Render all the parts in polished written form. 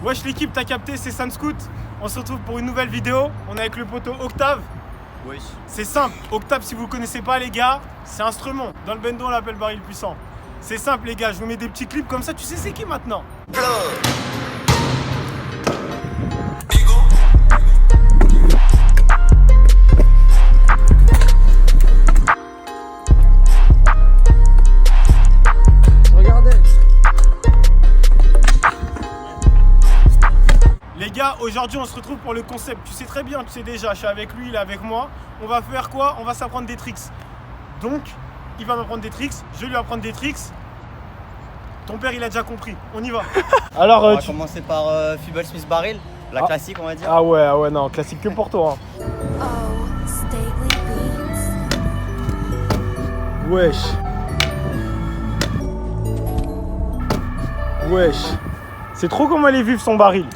Wesh l'équipe, t'as capté, c'est Sunscoot. On se retrouve pour une nouvelle vidéo. On est avec le poteau Octave. Wesh. C'est simple, Octave, si vous le connaissez pas les gars, c'est instrument. Dans le bendo on l'appelle baril puissant. C'est simple les gars, je vous mets des petits clips comme ça, tu sais c'est qui maintenant. Regardez. Les gars, aujourd'hui on se retrouve pour le concept. Tu sais très bien, tu sais déjà, je suis avec lui, il est avec moi. On va faire quoi? On va s'apprendre des tricks. Donc, il va m'apprendre des tricks, je vais lui apprendre des tricks. Ton père il a déjà compris, on y va. Alors, On va commencer par Fibble Smith Barrel, la classique on va dire. Ah ouais, non, classique que pour toi. Hein. Oh, Staley Beats. Wesh. Wesh. C'est trop comment elle est vive son baril.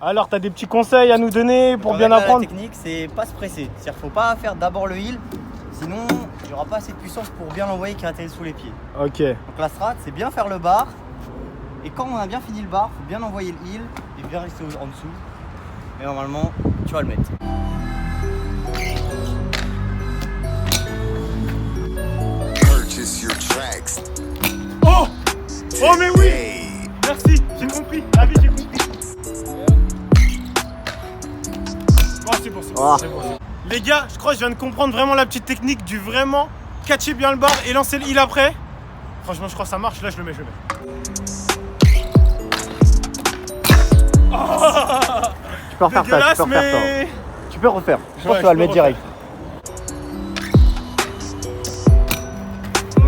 Alors, t'as des petits conseils à nous donner pour bien apprendre? La technique, c'est pas se presser. C'est-à-dire qu'il faut pas faire d'abord le heel, sinon il n'y aura pas assez de puissance pour bien l'envoyer qui atterrit sous les pieds. Ok. Donc la strat, c'est bien faire le bar. Et quand on a bien fini le bar, il faut bien envoyer le heel et bien rester en dessous. Et normalement, tu vas le mettre. Purchase your tracks. Oh! Oh mais oui! Merci, j'ai compris. La vie, j'ai compris. Oh, c'est bon, c'est bon, c'est bon. Les gars, je crois que je viens de comprendre vraiment la petite technique du vraiment catcher bien le bar et lancer le heel après. Franchement, je crois que ça marche. Là, je le mets, je le mets. Oh, Tu peux refaire dégueulasse, ça, tu peux refaire mais... ça. Tu peux refaire. Je pense Ouais, que tu vas je le peux mettre direct.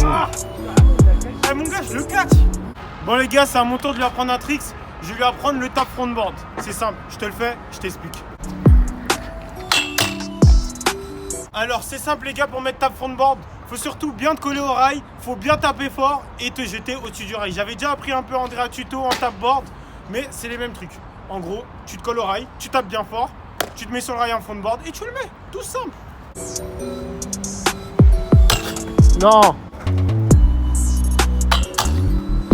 Ah, mon gars, je le catch. Bon les gars, c'est à mon tour de lui apprendre un trick. Je vais lui apprendre le tap frontboard. C'est simple, je te le fais, je t'explique. Alors c'est simple les gars, pour mettre tap frontboard, faut surtout bien te coller au rail, faut bien taper fort et te jeter au-dessus du rail. J'avais déjà appris un peu Andrea Tuto en tapboard, mais c'est les mêmes trucs. En gros, tu te colles au rail, tu tapes bien fort, tu te mets sur le rail en frontboard et tu le mets, tout simple. Non.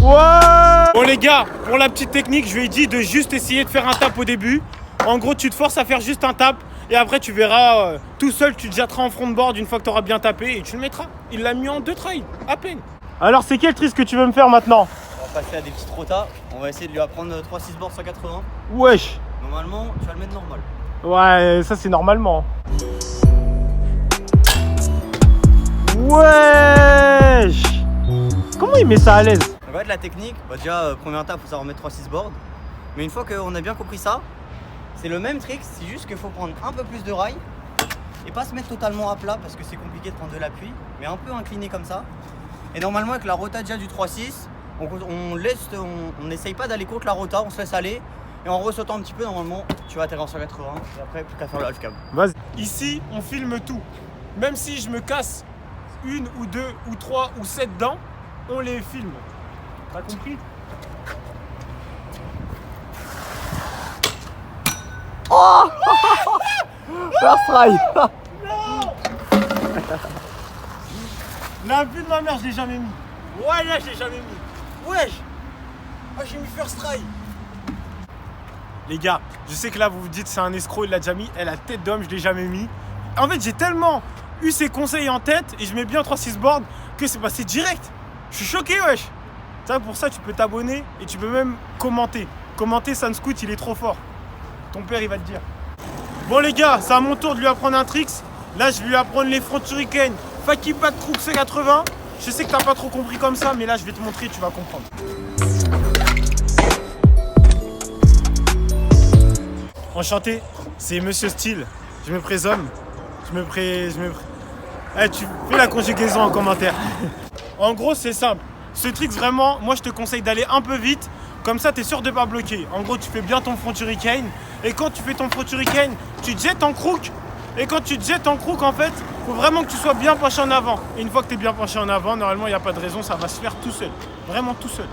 Ouais. Bon les gars, pour la petite technique, je lui ai dit de juste essayer de faire un tap au début. En gros, tu te forces à faire juste un tap et après tu verras tout seul, tu te jetteras en frontboard une fois que tu auras bien tapé et tu le mettras. Il l'a mis en 2 trails, à peine. Alors c'est quel trick que tu veux me faire maintenant? On va passer à des petites rotas. On va essayer de lui apprendre 3-6 boards 180. Wesh. Normalement, tu vas le mettre normal. Ouais, ça c'est normalement. Wesh. Comment il met ça à l'aise? Donc en fait la technique, déjà premier étape, il faut savoir mettre 3-6 boards. Mais une fois qu'on a bien compris ça, c'est le même trick, c'est juste qu'il faut prendre un peu plus de rail et pas se mettre totalement à plat parce que c'est compliqué de prendre de l'appui, mais un peu incliné comme ça. Et normalement avec la rota déjà du 3-6, on n'essaye pas d'aller contre la rota, on se laisse aller. Et en ressautant un petit peu, normalement, tu vas atterrir en 180 et après plus qu'à faire le half cab. Vas-y. Ici, on filme tout. Même si je me casse 1 ou 2 ou 3 ou 7 dents, on les filme. T'as compris? First try. Non. La vue de ma mère, je l'ai jamais mis. Ouais, là, je l'ai jamais mis. Wesh. Ah, j'ai mis first try. Les gars, je sais que là, vous vous dites c'est un escroc, il l'a déjà mis. Elle a tête d'homme, je l'ai jamais mis. En fait, j'ai tellement eu ses conseils en tête et je mets bien 3-6 boards que c'est passé direct. Je suis choqué, wesh. Ça, pour ça, tu peux t'abonner et tu peux même commenter. Commenter, Sunscoot, il est trop fort. Ton père, il va te dire. Bon, les gars, c'est à mon tour de lui apprendre un trick. Là, je vais lui apprendre les front hurricanes, Faki back crook C80. Je sais que t'as pas trop compris comme ça, mais là, je vais te montrer, tu vas comprendre. Enchanté, c'est Monsieur Style. Je me présomme. Eh, tu fais la conjugaison en commentaire. En gros, c'est simple. Ce trick, vraiment, moi, je te conseille d'aller un peu vite. Comme ça, tu es sûr de pas bloquer. En gros, tu fais bien ton front hurricane. Et quand tu fais ton front hurricane, tu te jettes en crook. Et quand tu te jettes en crook, en fait, faut vraiment que tu sois bien penché en avant. Et une fois que tu es bien penché en avant, normalement, il n'y a pas de raison, ça va se faire tout seul. Vraiment tout seul.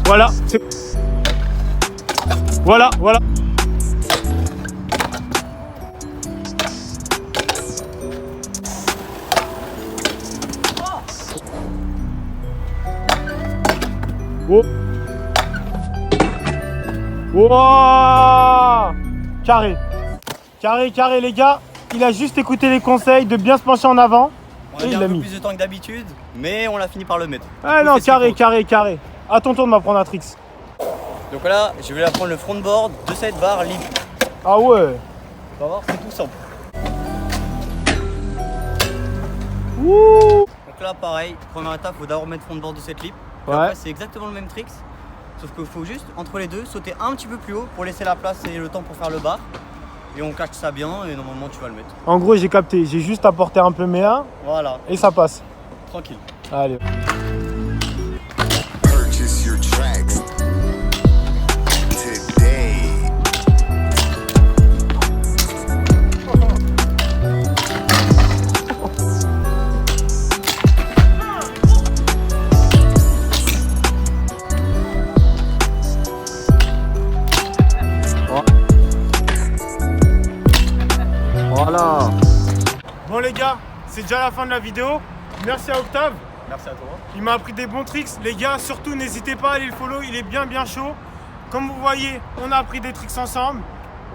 Voilà. Voilà. Oh. Wouah! Carré. Carré, carré, les gars. Il a juste écouté les conseils de bien se pencher en avant. On a Et mis il un l'a peu mis. plus de temps que d'habitude, mais on l'a fini par le mettre. Ah Du coup, non, c'est ce qu'il carré, faut. carré, carré. À ton tour de m'apprendre un tricks. Donc là, je vais apprendre le front board de cette barre libre. Ah ouais. On va voir, c'est tout simple. Wouh. Donc là, pareil, première étape, il faut d'abord mettre front board de cette lip. Puis Ouais. après, c'est exactement le même tricks, sauf qu'il faut juste, entre les deux, sauter un petit peu plus haut pour laisser la place et le temps pour faire le bar. Et on cache ça bien et normalement tu vas le mettre. En gros, j'ai capté. J'ai juste apporté un peu méa Voilà, et ça passe. tranquille. Allez. Purchase your tracks today. Voilà. Bon les gars, c'est déjà la fin de la vidéo. Merci à Octave. Merci à toi. Il m'a appris des bons tricks. Les gars, surtout n'hésitez pas à aller le follow. Il est bien chaud. Comme vous voyez, on a appris des tricks ensemble.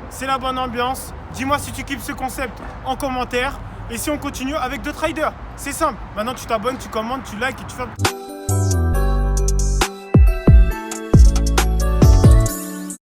C'est la bonne ambiance. Dis-moi si tu kiffes ce concept en commentaire. Et si on continue avec d'autres riders. C'est simple. Maintenant tu t'abonnes, tu commandes, tu likes et tu fais...